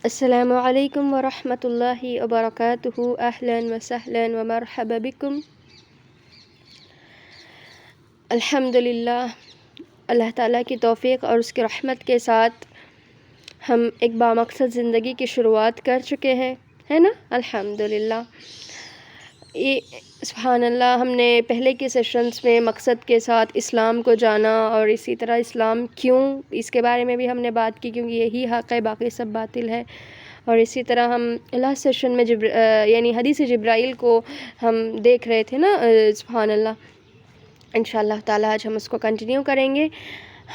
السلام علیکم ورحمۃ اللہ وبرکاتہ، اہلا وسہلا ومرحبا بکم۔ الحمد للہ، اللہ تعالیٰ کی توفیق اور اس کی رحمت کے ساتھ ہم ایک بامقصد زندگی کی شروعات کر چکے ہیں، ہے نا؟ الحمد للہ۔ سبحان اللہ، ہم نے پہلے کے سیشنز میں مقصد کے ساتھ اسلام کو جانا اور اسی طرح اسلام کیوں، اس کے بارے میں بھی ہم نے بات کی، کیونکہ یہی حق ہے، باقی سب باطل ہے۔ اور اسی طرح ہم لاسٹ سیشن میں یعنی حدیث جبرائیل کو ہم دیکھ رہے تھے نا، سبحان اللہ۔ انشاءاللہ تعالیٰ آج ہم اس کو کنٹینیو کریں گے۔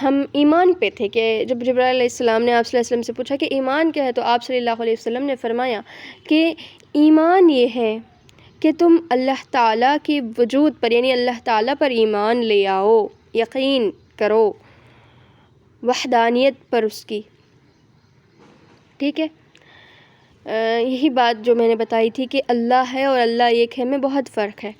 ہم ایمان پہ تھے کہ جب جبرائیل علیہ السلام نے آپ صلی اللہ علیہ وسلم سے پوچھا کہ ایمان کیا ہے، تو آپ صلی اللہ علیہ وسلم نے فرمایا کہ ایمان یہ ہے کہ تم اللہ تعالیٰ کی وجود پر، یعنی اللہ تعالیٰ پر ایمان لے آؤ، یقین کرو وحدانیت پر اس کی، ٹھیک ہے؟ یہی بات جو میں نے بتائی تھی کہ اللہ ہے اور اللہ ایک ہے میں بہت فرق ہے۔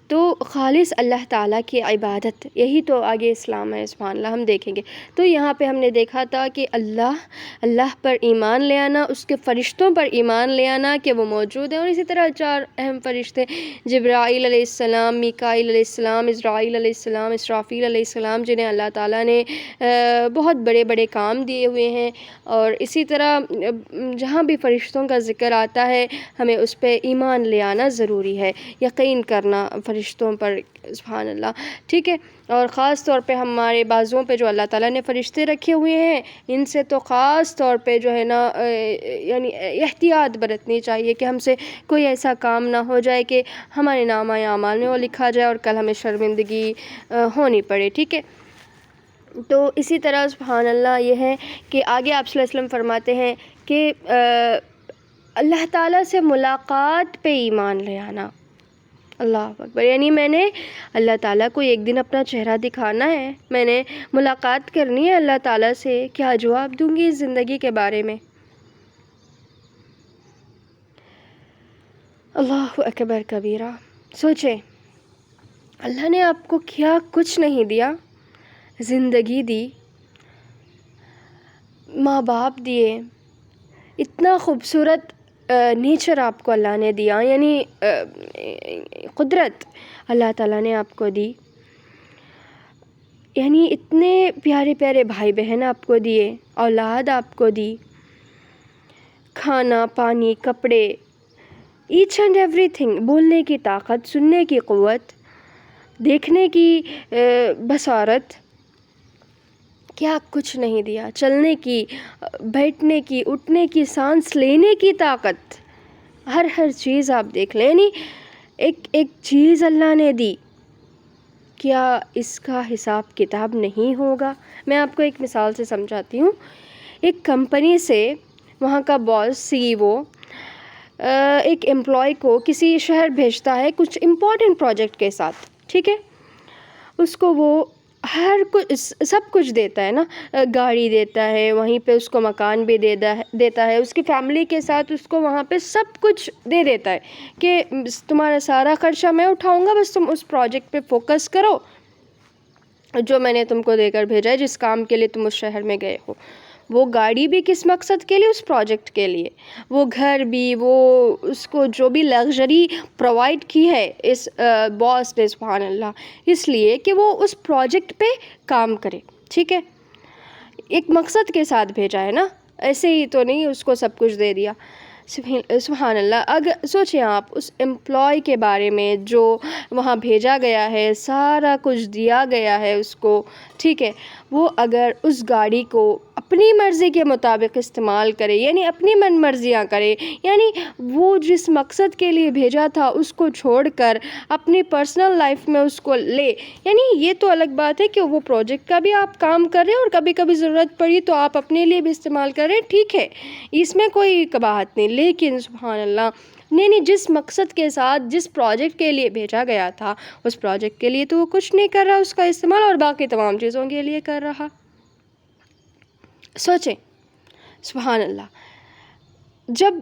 تو خالص اللہ تعالیٰ کی عبادت، یہی تو آگے اسلام ہے، سبحان اللہ، ہم دیکھیں گے۔ تو یہاں پہ ہم نے دیکھا تھا کہ اللہ پر ایمان لے آنا، اس کے فرشتوں پر ایمان لے آنا کہ وہ موجود ہیں، اور اسی طرح 4 اہم فرشتے جبرائیل علیہ السلام، میکائیل علیہ السلام، اسرائیل علیہ السلام، اسرافیل علیہ السلام، جنہیں اللہ تعالیٰ نے بہت بڑے بڑے کام دیے ہوئے ہیں۔ اور اسی طرح جہاں بھی فرشتوں کا ذکر آتا ہے ہمیں اس پہ ایمان لے آنا ضروری ہے، یقین کرنا فرشتوں پر، سبحان اللہ، ٹھیک ہے؟ اور خاص طور پہ ہمارے بازوؤں پہ جو اللہ تعالیٰ نے فرشتے رکھے ہوئے ہیں، ان سے تو خاص طور پہ جو ہے نا یعنی احتیاط برتنی چاہیے کہ ہم سے کوئی ایسا کام نہ ہو جائے کہ ہمارے نامہ اعمال میں وہ لکھا جائے اور کل ہمیں شرمندگی ہونی پڑے، ٹھیک ہے؟ تو اسی طرح سبحان اللہ یہ ہے کہ آگے آپ صلی اللہ علیہ وسلم فرماتے ہیں کہ اللہ تعالیٰ سے ملاقات پہ ایمان لے آنا، اللہ اکبر، یعنی میں نے اللہ تعالیٰ کو ایک دن اپنا چہرہ دکھانا ہے، میں نے ملاقات کرنی ہے اللہ تعالیٰ سے، کیا جواب دوں گی اس زندگی کے بارے میں؟ اللہ اکبر کبیرہ۔ سوچیں، اللہ نے آپ کو کیا کچھ نہیں دیا، زندگی دی، ماں باپ دیے، اتنا خوبصورت نیچر آپ کو اللہ نے دیا، یعنی قدرت اللہ تعالیٰ نے آپ کو دی، یعنی اتنے پیارے پیارے بھائی بہن آپ کو دیے، اولاد آپ کو دی، کھانا پانی کپڑے، ایچ اینڈ ایوری تھنگ، بولنے کی طاقت، سننے کی قوت، دیکھنے کی بصارت، کیا کچھ نہیں دیا، چلنے کی، بیٹھنے کی، اٹھنے کی، سانس لینے کی طاقت، ہر چیز آپ دیکھ لیں، یعنی ایک چیز اللہ نے دی، کیا اس کا حساب کتاب نہیں ہوگا؟ میں آپ کو ایک مثال سے سمجھاتی ہوں۔ ایک کمپنی سے وہاں کا باس CEO ایک امپلائی کو کسی شہر بھیجتا ہے کچھ امپورٹنٹ پروجیکٹ کے ساتھ، ٹھیک ہے؟ اس کو وہ سب کچھ دیتا ہے نا، گاڑی دیتا ہے، وہیں پہ اس کو مکان بھی دیتا ہے، اس کی فیملی کے ساتھ اس کو وہاں پہ سب کچھ دے دیتا ہے کہ تمہارا سارا خرچہ میں اٹھاؤں گا، بس تم اس پروجیکٹ پہ فوکس کرو جو میں نے تم کو دے کر بھیجا ہے، جس کام کے لیے تم اس شہر میں گئے ہو۔ وہ گاڑی بھی کس مقصد کے لیے؟ اس پروجیکٹ کے لیے۔ وہ گھر بھی، وہ اس کو جو بھی لگژری پرووائڈ کی ہے اس باس نے، سبحان اللہ، اس لیے کہ وہ اس پروجیکٹ پہ کام کرے، ٹھیک ہے؟ ایک مقصد کے ساتھ بھیجا ہے نا، ایسے ہی تو نہیں اس کو سب کچھ دے دیا، سبحان اللہ۔ اگر سوچیں آپ اس امپلائی کے بارے میں جو وہاں بھیجا گیا ہے، سارا کچھ دیا گیا ہے اس کو، ٹھیک ہے؟ وہ اگر اس گاڑی کو اپنی مرضی کے مطابق استعمال کرے، یعنی اپنی من مرضیاں کرے، یعنی وہ جس مقصد کے لیے بھیجا تھا اس کو چھوڑ کر اپنی پرسنل لائف میں اس کو لے، یعنی یہ تو الگ بات ہے کہ وہ پروجیکٹ کا بھی آپ کام کر رہے ہیں اور کبھی کبھی ضرورت پڑی تو آپ اپنے لیے بھی استعمال کر رہے ہیں، ٹھیک ہے، اس میں کوئی قباحت نہیں، لیکن سبحان اللہ، نہیں جس مقصد کے ساتھ جس پروجیکٹ کے لیے بھیجا گیا تھا اس پروجیکٹ کے لیے تو وہ کچھ نہیں کر رہا اس کا استعمال، اور باقی تمام چیزوں کے لیے کر رہا۔ سوچیں، سبحان اللہ، جب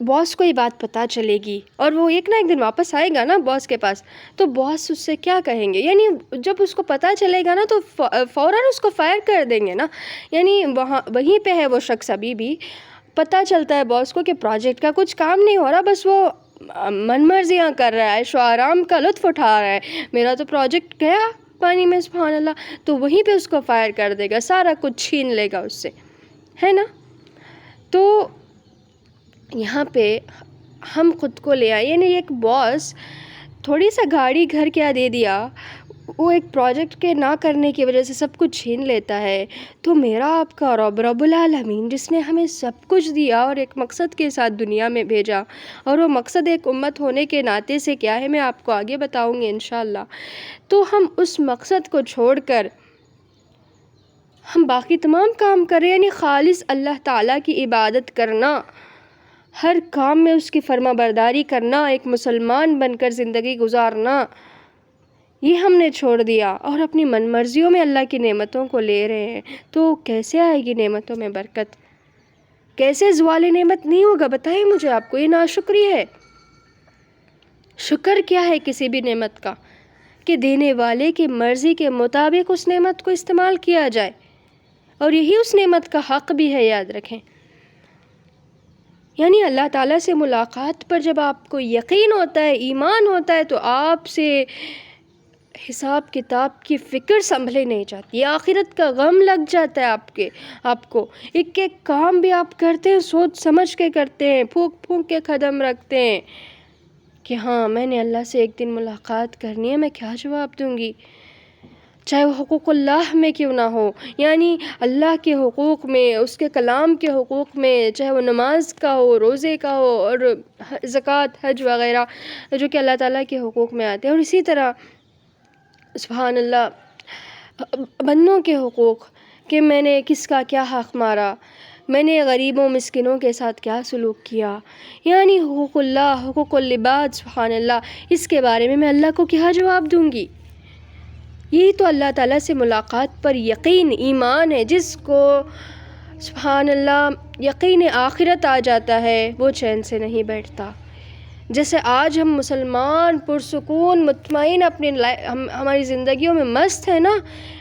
باس کو یہ بات پتہ چلے گی اور وہ ایک نہ ایک دن واپس آئے گا نا باس کے پاس، تو باس اس سے کیا کہیں گے؟ یعنی جب اس کو پتہ چلے گا نا تو فوراً اس کو فائر کر دیں گے نا، یعنی وہیں پہ ہے وہ شخص ابھی بھی، پتہ چلتا ہے باس کو کہ پروجیکٹ کا کچھ کام نہیں ہو رہا، بس وہ من مرضیاں کر رہا ہے، عیش و آرام کا لطف اٹھا رہا ہے، میرا تو پروجیکٹ گیا پانی میں، سبحان اللہ، تو وہیں پہ اس کو فائر کر دے گا، سارا کچھ چھین لے گا اس سے، ہے نا؟ تو یہاں پہ ہم خود کو لے آئے، یعنی ایک باس تھوڑی سا گاڑی گھر کیا دے دیا، وہ ایک پروجیکٹ کے نہ کرنے کی وجہ سے سب کچھ چھین لیتا ہے، تو میرا آپ کا رب العالمین جس نے ہمیں سب کچھ دیا اور ایک مقصد کے ساتھ دنیا میں بھیجا، اور وہ مقصد ایک امت ہونے کے ناطے سے کیا ہے میں آپ کو آگے بتاؤں گی انشاءاللہ، تو ہم اس مقصد کو چھوڑ کر ہم باقی تمام کام کر رہے ہیں، یعنی خالص اللہ تعالیٰ کی عبادت کرنا، ہر کام میں اس کی فرما برداری کرنا، ایک مسلمان بن کر زندگی گزارنا، یہ ہم نے چھوڑ دیا اور اپنی من مرضیوں میں اللہ کی نعمتوں کو لے رہے ہیں، تو کیسے آئے گی نعمتوں میں برکت؟ کیسے زوال نعمت نہیں ہوگا؟ بتائیں مجھے، آپ کو یہ ناشکری ہے؟ شکر کیا ہے کسی بھی نعمت کا؟ کہ دینے والے کی مرضی کے مطابق اس نعمت کو استعمال کیا جائے، اور یہی اس نعمت کا حق بھی ہے، یاد رکھیں۔ یعنی اللہ تعالیٰ سے ملاقات پر جب آپ کو یقین ہوتا ہے، ایمان ہوتا ہے، تو آپ سے حساب کتاب کی فکر سنبھلے نہیں جاتی، آخرت کا غم لگ جاتا ہے آپ کو، ایک ایک کام بھی آپ کرتے ہیں سوچ سمجھ کے کرتے ہیں، پھونک پھونک کے قدم رکھتے ہیں کہ ہاں میں نے اللہ سے ایک دن ملاقات کرنی ہے، میں کیا جواب دوں گی، چاہے وہ حقوق اللہ میں کیوں نہ ہو، یعنی اللہ کے حقوق میں، اس کے کلام کے حقوق میں، چاہے وہ نماز کا ہو، روزے کا ہو، اور زکوٰۃ، حج وغیرہ جو کہ اللہ تعالیٰ کے حقوق میں آتے ہیں، اور اسی طرح سبحان اللہ بندوں کے حقوق، کہ میں نے کس کا کیا حق مارا، میں نے غریبوں مسکینوں کے ساتھ کیا سلوک کیا، یعنی حقوق اللہ، حقوق العباد، سبحان اللہ، اس کے بارے میں اللہ کو کیا جواب دوں گی؟ یہی تو اللہ تعالیٰ سے ملاقات پر یقین، ایمان ہے، جس کو سبحان اللہ یقین آخرت آ جاتا ہے وہ چین سے نہیں بیٹھتا۔ جیسے آج ہم مسلمان پرسکون مطمئن اپنی ہماری زندگیوں میں مست ہے نا،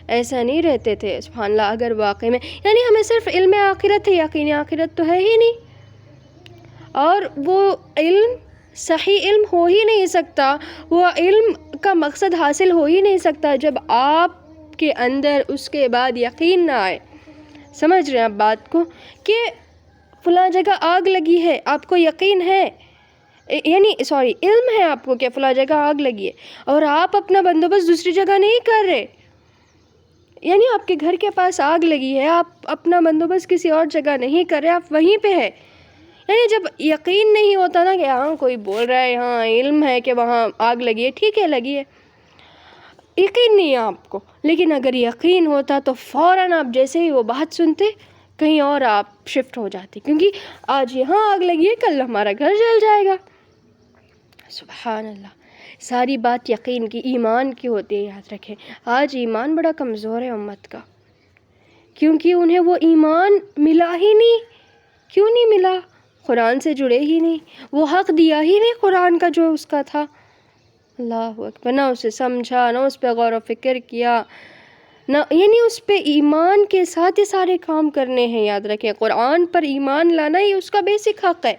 ایسا نہیں رہتے تھے سبحان اللہ، اگر واقعی میں یعنی ہمیں صرف علم آخرت ہے، یقین آخرت تو ہے ہی نہیں، اور وہ علم صحیح علم ہو ہی نہیں سکتا، وہ علم کا مقصد حاصل ہو ہی نہیں سکتا جب آپ کے اندر اس کے بعد یقین نہ آئے۔ سمجھ رہے ہیں آپ بات کو، کہ فلاں جگہ آگ لگی ہے، آپ کو یقین ہے، یعنی علم ہے آپ کو کہ فلاں جگہ آگ لگی ہے، اور آپ اپنا بندوبست دوسری جگہ نہیں کر رہے، یعنی آپ کے گھر کے پاس آگ لگی ہے، آپ اپنا بندوبست کسی اور جگہ نہیں کر رہے، آپ وہیں پہ ہے، یعنی جب یقین نہیں ہوتا نا کہ ہاں کوئی بول رہا ہے، ہاں علم ہے کہ وہاں آگ لگی ہے، ٹھیک ہے لگی ہے، یقین نہیں ہے آپ کو، لیکن اگر یقین ہوتا تو فوراً آپ جیسے ہی وہ بات سنتے کہیں اور آپ شفٹ ہو جاتے، کیونکہ آج یہاں آگ لگی ہے، کل ہمارا گھر جل جائے گا۔ سبحان اللہ، ساری بات یقین کی، ایمان کی ہوتی ہے، یاد رکھیں۔ آج ایمان بڑا کمزور ہے امت کا، کیونکہ انہیں وہ ایمان ملا ہی نہیں۔ کیوں نہیں ملا؟ قرآن سے جڑے ہی نہیں، وہ حق دیا ہی نہیں قرآن کا جو اس کا تھا، اللہ اکبر، نہ اسے سمجھا، نہ اس پہ غور و فکر کیا، نہ یعنی اس پہ ایمان کے ساتھ یہ سارے کام کرنے ہیں، یاد رکھیں۔ قرآن پر ایمان لانا یہ اس کا بیسک حق ہے،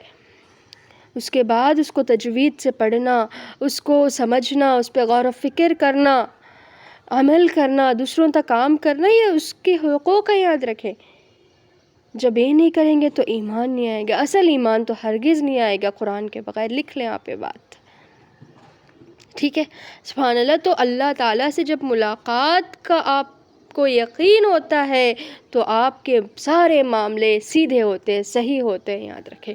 اس کے بعد اس کو تجوید سے پڑھنا، اس کو سمجھنا، اس پہ غور و فکر کرنا، عمل کرنا، دوسروں تک کام کرنا، یہ اس کے حقوق ہیں، یاد رکھیں۔ جب یہ نہیں کریں گے تو ایمان نہیں آئے گا، اصل ایمان تو ہرگز نہیں آئے گا قرآن کے بغیر، لکھ لیں آپ یہ بات، ٹھیک ہے؟ سبحان اللہ۔ تو اللہ تعالیٰ سے جب ملاقات کا آپ کو یقین ہوتا ہے تو آپ کے سارے معاملے سیدھے ہوتے ہیں، صحیح ہوتے ہیں، یاد رکھیں۔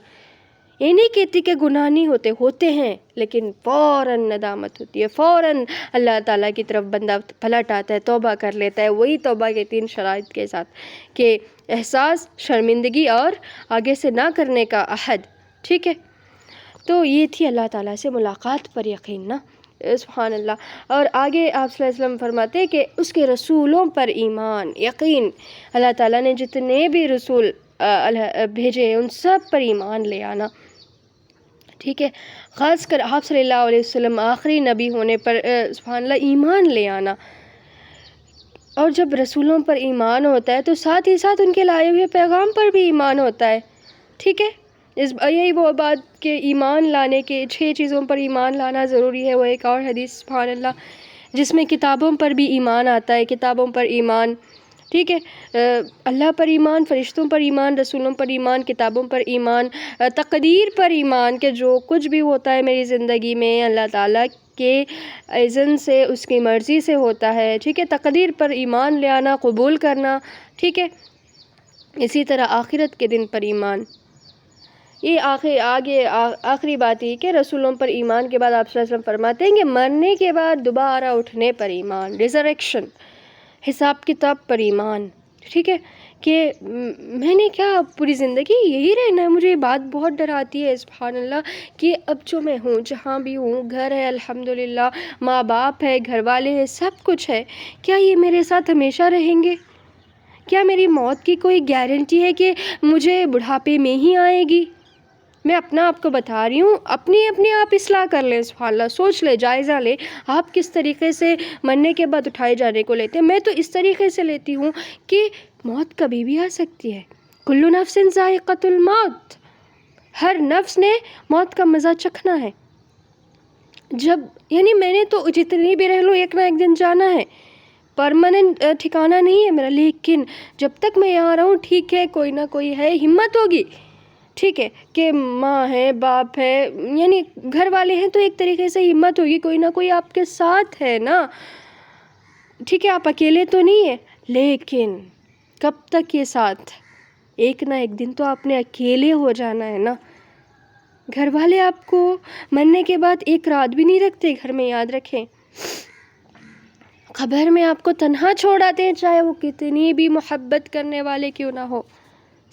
یہ نہیں کہتی کہ گناہ نہیں ہوتے ہیں، لیکن فوراً ندامت ہوتی ہے، فوراً اللہ تعالیٰ کی طرف بندہ پلٹ آتا ہے، توبہ کر لیتا ہے، وہی توبہ کے 3 شرائط کے ساتھ، کہ احساس، شرمندگی اور آگے سے نہ کرنے کا عہد، ٹھیک ہے؟ تو یہ تھی اللہ تعالیٰ سے ملاقات پر یقین نا، سبحان اللہ۔ اور آگے آپ صلی اللہ علیہ وسلم فرماتے ہیں کہ اس کے رسولوں پر ایمان، یقین، اللہ تعالیٰ نے جتنے بھی رسول بھیجے ہیں ان سب پر ایمان لے آنا، ٹھیک ہے؟ خاص کر آپ صلی اللہ علیہ وسلم آخری نبی ہونے پر سبحان اللہ ایمان لے آنا، اور جب رسولوں پر ایمان ہوتا ہے تو ساتھ ہی ساتھ ان کے لائے ہوئے پیغام پر بھی ایمان ہوتا ہے، ٹھیک ہے، یہی وہ بات کہ ایمان لانے کے 6 چیزوں پر ایمان لانا ضروری ہے. وہ ایک اور حدیث سبحان اللہ جس میں کتابوں پر بھی ایمان آتا ہے، کتابوں پر ایمان، ٹھیک ہے، اللہ پر ایمان، فرشتوں پر ایمان، رسولوں پر ایمان، کتابوں پر ایمان، تقدیر پر ایمان کہ جو کچھ بھی ہوتا ہے میری زندگی میں اللہ تعالیٰ کے اذن سے، اس کی مرضی سے ہوتا ہے، ٹھیک ہے. تقدیر پر ایمان لے آنا، قبول کرنا، ٹھیک ہے. اسی طرح آخرت کے دن پر ایمان. یہ آخری بات یہ کہ رسولوں پر ایمان کے بعد آپ صلی اللہ علیہ وسلم فرماتے ہیں کہ مرنے کے بعد دوبارہ اٹھنے پر ایمان، ریزریکشن، حساب کتاب پر ایمان، ٹھیک ہے. کہ میں نے کیا پوری زندگی یہی رہنا ہے؟ مجھے یہ بات بہت ڈراتی ہے سبحان اللہ کہ اب جو میں ہوں، جہاں بھی ہوں، گھر ہے الحمدللہ، ماں باپ ہے، گھر والے ہیں، سب کچھ ہے، کیا یہ میرے ساتھ ہمیشہ رہیں گے؟ کیا میری موت کی کوئی گارنٹی ہے کہ مجھے بڑھاپے میں ہی آئے گی؟ میں اپنا آپ کو بتا رہی ہوں، اپنی آپ اصلاح کر لیں سبحان اللہ، سوچ لیں، جائزہ لیں آپ کس طریقے سے مرنے کے بعد اٹھائے جانے کو لیتے ہیں. میں تو اس طریقے سے لیتی ہوں کہ موت کبھی بھی آ سکتی ہے. کل نفس ذائقۃ الموت، ہر نفس نے موت کا مزہ چکھنا ہے. جب یعنی میں نے تو جتنی بھی رہ لوں ایک نہ ایک دن جانا ہے، پرماننٹ ٹھکانہ نہیں ہے میرا، لیکن جب تک میں یہاں رہوں ٹھیک ہے کوئی نہ کوئی ہے، ہمت ہوگی، ٹھیک ہے، کہ ماں ہے، باپ ہے، یعنی گھر والے ہیں تو ایک طریقے سے ہمت ہوگی، کوئی نہ کوئی آپ کے ساتھ ہے نا، ٹھیک ہے، آپ اکیلے تو نہیں ہیں. لیکن کب تک یہ ساتھ؟ ایک نہ ایک دن تو آپ نے اکیلے ہو جانا ہے نا. گھر والے آپ کو مرنے کے بعد ایک رات بھی نہیں رکھتے گھر میں، یاد رکھیں. قبر میں آپ کو تنہا چھوڑ آتے ہیں، چاہے وہ کتنی بھی محبت کرنے والے کیوں نہ ہو.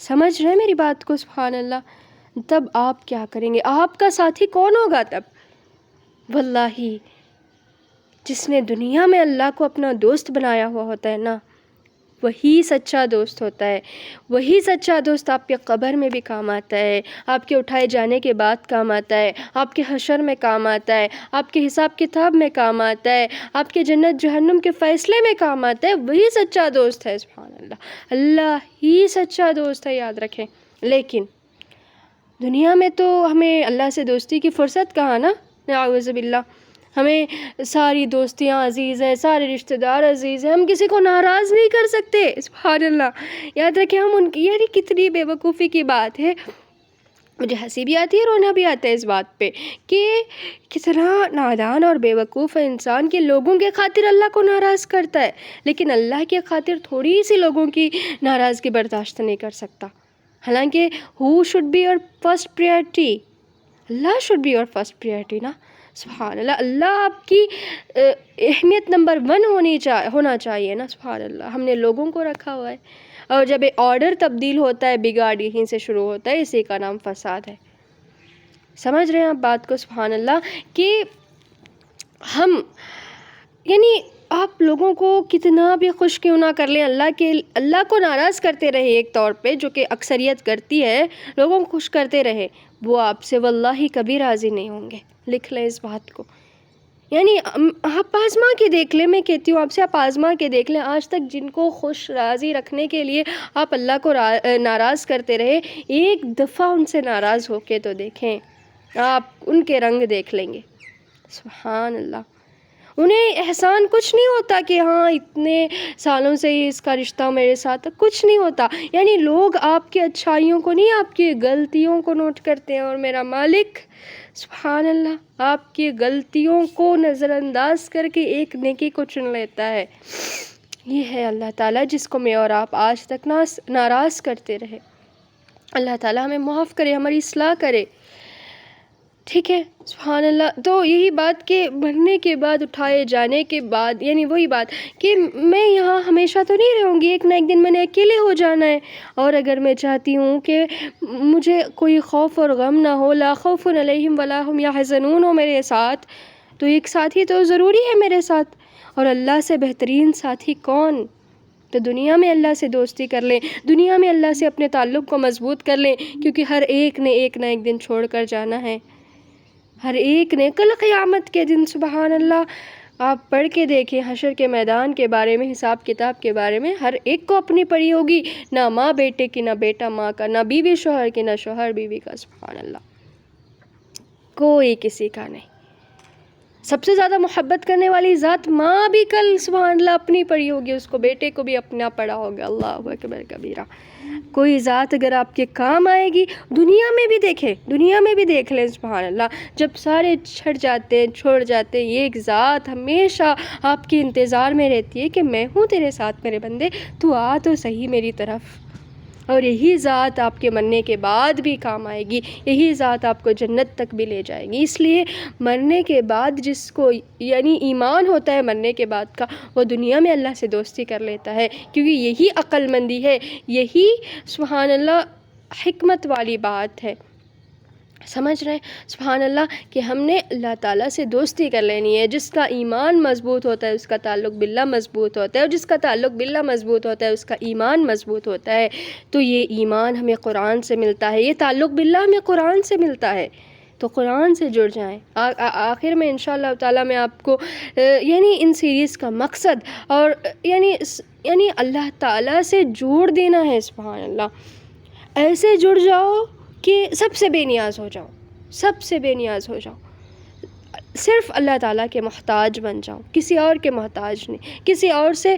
سمجھ رہے ہیں میری بات کو سبحان اللہ؟ تب آپ کیا کریں گے؟ آپ کا ساتھی کون ہوگا تب؟ واللہ جس نے دنیا میں اللہ کو اپنا دوست بنایا ہوا ہوتا ہے نا، وہی سچا دوست ہوتا ہے. وہی سچا دوست آپ کے قبر میں بھی کام آتا ہے، آپ کے اٹھائے جانے کے بعد کام آتا ہے، آپ کے حشر میں کام آتا ہے، آپ کے حساب کتاب میں کام آتا ہے، آپ کے جنت جہنم کے فیصلے میں کام آتا ہے. وہی سچا دوست ہے سبحان اللہ. اللہ ہی سچا دوست ہے، یاد رکھیں. لیکن دنیا میں تو ہمیں اللہ سے دوستی کی فرصت کہاں نا، نعوذ باللہ. ہمیں ساری دوستیاں عزیز ہیں، سارے رشتہ دار عزیز ہیں، ہم کسی کو ناراض نہیں کر سکتے سبحان اللہ. یاد رکھیں ہم ان کی، یعنی کتنی بے وقوفی کی بات ہے. مجھے ہنسی بھی آتی ہے، رونا بھی آتا ہے اس بات پہ کہ کتنا نادان اور بے وقوف ہے انسان کہ لوگوں کے خاطر اللہ کو ناراض کرتا ہے، لیکن اللہ کے خاطر تھوڑی سی لوگوں کی ناراضگی برداشت نہیں کر سکتا. حالانکہ who should be your first priority? اللہ should be your first priority نا سبحان اللہ. اللہ آپ کی اہمیت نمبر 1 ہونا چاہیے نا سبحان اللہ. ہم نے لوگوں کو رکھا ہوا ہے، اور جب آرڈر تبدیل ہوتا ہے بگاڑ یہیں سے شروع ہوتا ہے، اسی کا نام فساد ہے. سمجھ رہے ہیں آپ بات کو سبحان اللہ؟ کہ ہم یعنی آپ لوگوں کو کتنا بھی خوش کیوں نہ کر لیں، اللہ کو ناراض کرتے رہے ایک طور پہ، جو کہ اکثریت کرتی ہے، لوگوں کو خوش کرتے رہے، وہ آپ سے واللہ کبھی راضی نہیں ہوں گے. لکھ لیں اس بات کو. یعنی آپ آزما کے دیکھ لیں، میں کہتی ہوں آپ سے، آپ آزما کے دیکھ لیں آج تک جن کو خوش راضی رکھنے کے لیے آپ اللہ کو ناراض کرتے رہے، ایک دفعہ ان سے ناراض ہو کے تو دیکھیں، آپ ان کے رنگ دیکھ لیں گے سبحان اللہ. انہیں احسان کچھ نہیں ہوتا کہ ہاں اتنے سالوں سے ہی اس کا رشتہ میرے ساتھ، کچھ نہیں ہوتا. یعنی لوگ آپ کی اچھائیوں کو نہیں، آپ کی غلطیوں کو نوٹ کرتے ہیں، اور میرا مالک سبحان اللہ آپ کی غلطیوں کو نظر انداز کر کے ایک نیکی کو چن لیتا ہے. یہ ہے اللہ تعالیٰ جس کو میں اور آپ آج تک ناراض کرتے رہے. اللہ تعالیٰ ہمیں معاف کرے، ہماری اصلاح کرے، ٹھیک ہے سبحان اللہ. تو یہی بات کہ مرنے کے بعد، اٹھائے جانے کے بعد، یعنی وہی بات کہ میں یہاں ہمیشہ تو نہیں رہوں گی، ایک نہ ایک دن میں نے اکیلے ہو جانا ہے. اور اگر میں چاہتی ہوں کہ مجھے کوئی خوف اور غم نہ ہو، لا خوف علیہم ولا هم یحزنون ہو میرے ساتھ، تو ایک ساتھی تو ضروری ہے میرے ساتھ. اور اللہ سے بہترین ساتھی کون؟ تو دنیا میں اللہ سے دوستی کر لیں، دنیا میں اللہ سے اپنے تعلق کو مضبوط کر لیں، کیونکہ ہر ایک نے ایک نہ ایک دن چھوڑ کر جانا ہے. ہر ایک نے کل قیامت کے دن سبحان اللہ آپ پڑھ کے دیکھیں حشر کے میدان کے بارے میں، حساب کتاب کے بارے میں، ہر ایک کو اپنی پڑی ہوگی، نہ ماں بیٹے کی، نہ بیٹا ماں کا، نہ بیوی شوہر کی، نہ شوہر بیوی کا. سبحان اللہ، کوئی کسی کا نہیں. سب سے زیادہ محبت کرنے والی ذات ماں بھی کل سبحان اللہ اپنی پڑی ہوگی، اس کو بیٹے کو بھی اپنا پڑا ہوگا. اللہ اکبر کبیرہ. کوئی ذات اگر آپ کے کام آئے گی، دنیا میں بھی دیکھیں، دنیا میں بھی دیکھ لیں سبحان اللہ، جب سارے چھٹ جاتے ہیں، چھوڑ جاتے ہیں، یہ ایک ذات ہمیشہ آپ کے انتظار میں رہتی ہے کہ میں ہوں تیرے ساتھ میرے بندے، تو آ تو صحیح میری طرف. اور یہی ذات آپ کے مرنے کے بعد بھی کام آئے گی، یہی ذات آپ کو جنت تک بھی لے جائے گی. اس لیے مرنے کے بعد جس کو یعنی ایمان ہوتا ہے مرنے کے بعد کا، وہ دنیا میں اللہ سے دوستی کر لیتا ہے، کیونکہ یہی عقل مندی ہے، یہی سبحان اللہ حکمت والی بات ہے. سمجھ رہے ہیں سبحان اللہ کہ ہم نے اللہ تعالیٰ سے دوستی کر لینی ہے. جس کا ایمان مضبوط ہوتا ہے اس کا تعلق باللہ مضبوط ہوتا ہے، اور جس کا تعلق باللہ مضبوط ہوتا ہے اس کا ایمان مضبوط ہوتا ہے. تو یہ ایمان ہمیں قرآن سے ملتا ہے، یہ تعلق باللہ ہمیں قرآن سے ملتا ہے. تو قرآن سے جڑ جائیں. آخر میں انشاءاللہ تعالیٰ میں آپ کو یعنی ان سیریز کا مقصد اور یعنی اللہ تعالیٰ سے جوڑ دینا ہے. سبحان اللہ ایسے جڑ جاؤ کہ سب سے بے نیاز ہو جاؤ، سب سے بے نیاز ہو جاؤ، صرف اللہ تعالیٰ کے محتاج بن جاؤ، کسی اور کے محتاج نہیں، کسی اور سے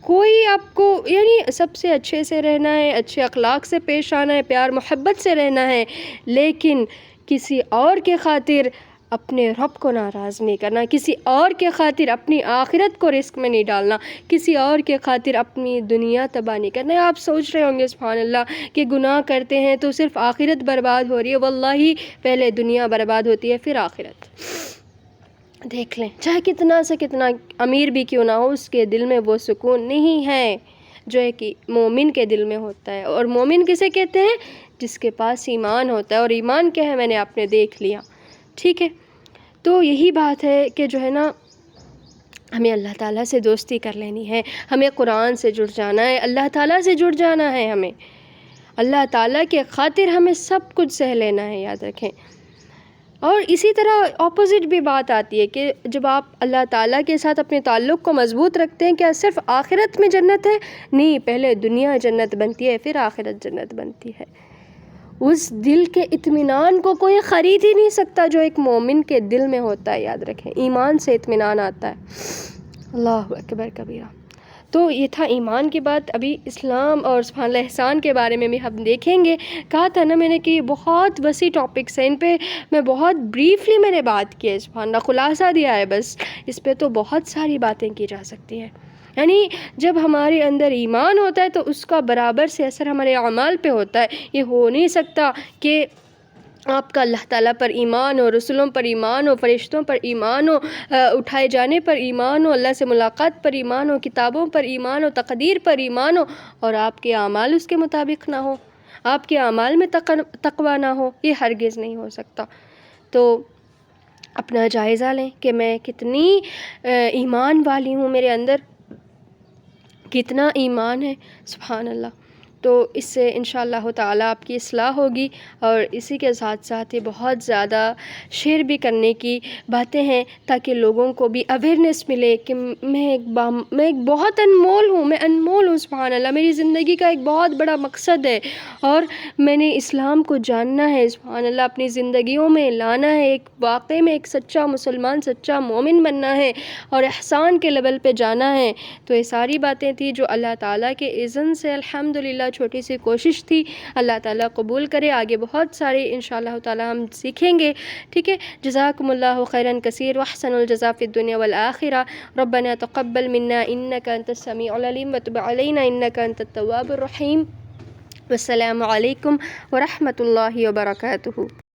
کوئی آپ کو یعنی سب سے اچھے سے رہنا ہے، اچھے اخلاق سے پیش آنا ہے، پیار محبت سے رہنا ہے، لیکن کسی اور کے خاطر اپنے رب کو ناراض نہیں کرنا، کسی اور کے خاطر اپنی آخرت کو رسک میں نہیں ڈالنا، کسی اور کے خاطر اپنی دنیا تباہ نہیں کرنا. آپ سوچ رہے ہوں گے سبحان اللہ کہ گناہ کرتے ہیں تو صرف آخرت برباد ہو رہی ہے. واللہ پہلے دنیا برباد ہوتی ہے پھر آخرت. دیکھ لیں چاہے کتنا سے کتنا امیر بھی کیوں نہ ہو، اس کے دل میں وہ سکون نہیں ہے جو ہے کہ مومن کے دل میں ہوتا ہے. اور مومن کسے کہتے ہیں؟ جس کے پاس ایمان ہوتا ہے. اور ایمان کیا ہے میں نے آپ نے دیکھ لیا. ٹھیک ہے، تو یہی بات ہے کہ جو ہے نا ہمیں اللہ تعالیٰ سے دوستی کر لینی ہے، ہمیں قرآن سے جڑ جانا ہے، اللہ تعالیٰ سے جڑ جانا ہے، ہمیں اللہ تعالیٰ کے خاطر ہمیں سب کچھ سہ لینا ہے، یاد رکھیں. اور اسی طرح اپوزٹ بھی بات آتی ہے کہ جب آپ اللہ تعالیٰ کے ساتھ اپنے تعلق کو مضبوط رکھتے ہیں، کیا صرف آخرت میں جنت ہے؟ نہیں، پہلے دنیا جنت بنتی ہے پھر آخرت جنت بنتی ہے. اس دل کے اطمینان کو کوئی خرید ہی نہیں سکتا جو ایک مومن کے دل میں ہوتا ہے. یاد رکھیں ایمان سے اطمینان آتا ہے. اللہ اکبر کبیرہ. تو یہ تھا ایمان کی بات. ابھی اسلام اور سبحان اللہ احسان کے بارے میں بھی ہم دیکھیں گے. کہا تھا نا میں نے کہ بہت وسیع ٹاپکس ہیں، ان پہ میں بہت بریفلی میں نے بات کی ہے، سبحان اللہ خلاصہ دیا ہے بس. اس پہ تو بہت ساری باتیں کی جا سکتی ہیں. یعنی جب ہمارے اندر ایمان ہوتا ہے تو اس کا برابر سے اثر ہمارے اعمال پہ ہوتا ہے. یہ ہو نہیں سکتا کہ آپ کا اللہ تعالیٰ پر ایمان ہو، رسولوں پر ایمان ہو، فرشتوں پر ایمان ہو، اٹھائے جانے پر ایمان ہو، اللہ سے ملاقات پر ایمان ہو، کتابوں پر ایمان ہو، تقدیر پر ایمان ہو، اور آپ کے اعمال اس کے مطابق نہ ہو، آپ کے اعمال میں تقویٰ نہ ہو. یہ ہرگز نہیں ہو سکتا. تو اپنا جائزہ لیں کہ میں کتنی ایمان والی ہوں، میرے اندر کتنا ایمان ہے. سبحان اللہ. تو اس سے انشاءاللہ تعالیٰ آپ کی اصلاح ہوگی. اور اسی کے ساتھ ساتھ یہ بہت زیادہ شیئر بھی کرنے کی باتیں ہیں تاکہ لوگوں کو بھی اویئرنیس ملے کہ میں ایک بہت انمول ہوں، میں انمول ہوں. سبحان اللہ میری زندگی کا ایک بہت بڑا مقصد ہے اور میں نے اسلام کو جاننا ہے، سبحان اللہ اپنی زندگیوں میں لانا ہے، ایک واقعی میں ایک سچا مسلمان، سچا مومن بننا ہے اور احسان کے لیول پہ جانا ہے. تو یہ ساری باتیں تھیں جو اللہ تعالیٰ کے اذن سے الحمدللہ چھوٹی سی کوشش تھی. اللہ تعالیٰ قبول کرے. آگے بہت سارے انشاءاللہ تعالیٰ ہم سیکھیں گے. ٹھیک ہے، جزاکم اللہ خیراً کثیر واحسن الجزاء فی الدنیا والآخرہ. ربنا تقبل منا انک انت السمیع العلیم وتب علینا انک انت التواب الرحیم. والسلام علیکم ورحمۃ اللہ وبرکاتہ.